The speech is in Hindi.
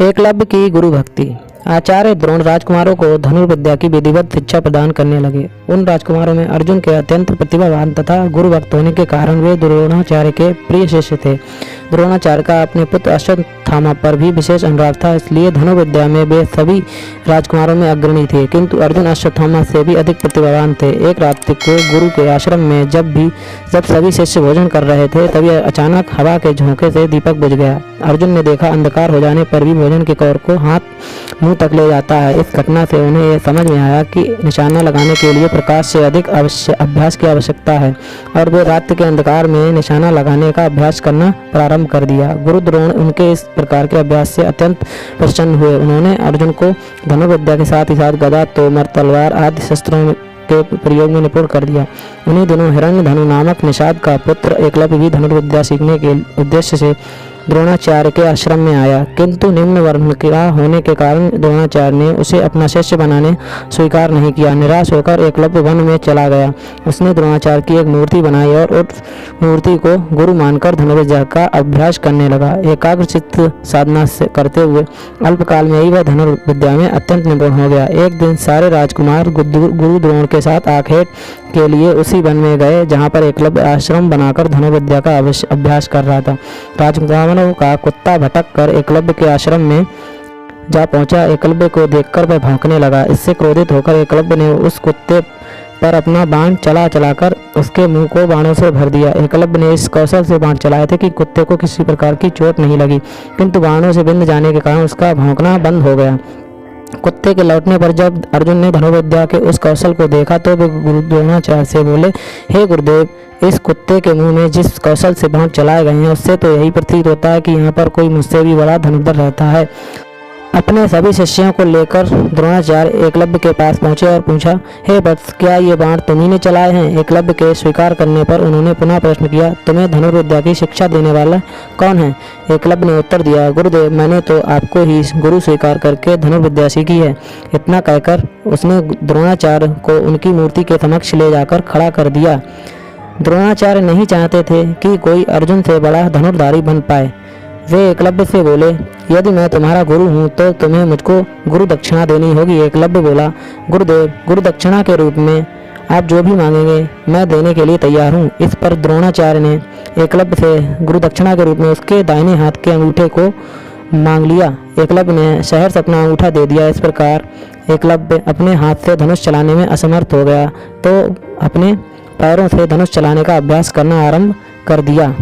एकलव्य की गुरु भक्ति। आचार्य द्रोण राजकुमारों को धनुर्विद्या की विधिवत शिक्षा प्रदान करने लगे। उन राजकुमारों में अर्जुन के अत्यंत प्रतिभावान तथा गुरु भक्त होने के कारण वे द्रोणाचार्य के प्रिय शिष्य थे। द्रोणाचार्य का अपने पुत्र अश्वत्थामा पर भी विशेष अनुराग था, इसलिए धनुर्विद्या में वे सभी राजकुमारों में अग्रणी थे। किंतु अर्जुन अश्वत्थामा से भी अधिक प्रतिभावान थे। एक रात्रि को गुरु के आश्रम में जब सभी शिष्य भोजन कर रहे थे, तभी अचानक हवा के झोंके से दीपक बुझ गया। अर्जुन ने देखा, अंधकार हो जाने पर भी भोजन के कौर को हाथ मुंह तक ले जाता है। इस घटना से उन्हें यह समझ में आया कि निशाना लगाने के लिए प्रकाश से अधिक अभ्यास की आवश्यकता है, और वे रात्रि के अंधकार में निशाना लगाने का अभ्यास करना प्रारंभ कर दिया। गुरु द्रोण उनके इस प्रकार के अभ्यास से अत्यंत प्रसन्न हुए। उन्होंने अर्जुन को धनुर्विद्या के साथ ही साथ गदा, तोमर, तलवार आदि शस्त्रों के प्रयोग में निपुण कर दिया। उन्हीं दिनों हिरण्यधनु नामक निषाद का पुत्र एकलव्य भी धनुर्विद्या सीखने के उद्देश्य से द्रोणाचार्य के आश्रम में आया, किंतु निम्न वर्ण का होने के कारण द्रोणाचार्य ने उसे अपना शिष्य बनाने स्वीकार नहीं किया। निराश होकर एकलव्य वन में चला गया। उसने द्रोणाचार्य की एक मूर्ति बनाई और उस मूर्ति को गुरु मानकर धनुर्विद्या का अभ्यास करने लगा। एकाग्रचित्त साधना से करते हुए अल्पकाल में ही वह धनुर्विद्या में अत्यंत निपुण हो गया। एक दिन सारे राजकुमार गुरु द्रोण के साथ आखेट के लिए उसी वन में गए जहाँ पर एकलव्य आश्रम बनाकर धनुर्विद्या का अभ्यास कर रहा था। राजकुमारों का कुत्ता भटक कर एकलव्य के आश्रम में जा पहुंचा। एकलव्य को देखकर वह भौंकने लगा। इससे क्रोधित होकर एकलव्य ने उस कुत्ते पर अपना बाण चलाकर उसके मुंह को बाणों से भर दिया। एकलव्य ने इस कौशल से बाण चलाए थे कि कुत्ते को किसी प्रकार की चोट नहीं लगी, किंतु बाणों से बिंद जाने के कारण उसका भौंकना बंद हो गया। कुत्ते के लौटने पर जब अर्जुन ने धनुर्विद्या के उस कौशल को देखा तो वे गुरु द्रोणाचार्य से बोले, हे गुरुदेव, इस कुत्ते के मुंह में जिस कौशल से बाण चलाए गए हैं उससे तो यही प्रतीत होता है कि यहाँ पर कोई मुझसे भी बड़ा धनुर्धर रहता है। अपने सभी शिष्यों को लेकर द्रोणाचार्य एकलव्य के पास पहुंचे और पूछा, हे वत्स, क्या ये बाण तुम्ही ने चलाए हैं? एकलव्य के स्वीकार करने पर उन्होंने पुनः प्रश्न किया, तुम्हें धनुर्विद्या की शिक्षा देने वाला कौन है? एकलव्य ने उत्तर दिया, गुरुदेव, मैंने तो आपको ही गुरु स्वीकार करके धनुर्विद्या सीखी है। इतना कहकर उसने द्रोणाचार्य को उनकी मूर्ति के समक्ष ले जाकर खड़ा कर दिया। द्रोणाचार्य नहीं चाहते थे कि कोई अर्जुन से बड़ा धनुर्धारी बन पाए। वे एकलव्य से बोले, यदि मैं तुम्हारा गुरु हूँ तो तुम्हें मुझको गुरु दक्षिणा देनी होगी। एकलव्य बोला, गुरुदेव, गुरु दक्षिणा के रूप में आप जो भी मांगेंगे मैं देने के लिए तैयार हूँ। इस पर द्रोणाचार्य ने एकलव्य से गुरु दक्षिणा के रूप में उसके दाहिने हाथ के अंगूठे को मांग लिया। एकलव्य ने सहर्ष अपना अंगूठा दे दिया। इस प्रकार एकलव्य अपने हाथ से धनुष चलाने में असमर्थ हो गया तो अपने पैरों से धनुष चलाने का अभ्यास करना आरंभ कर दिया।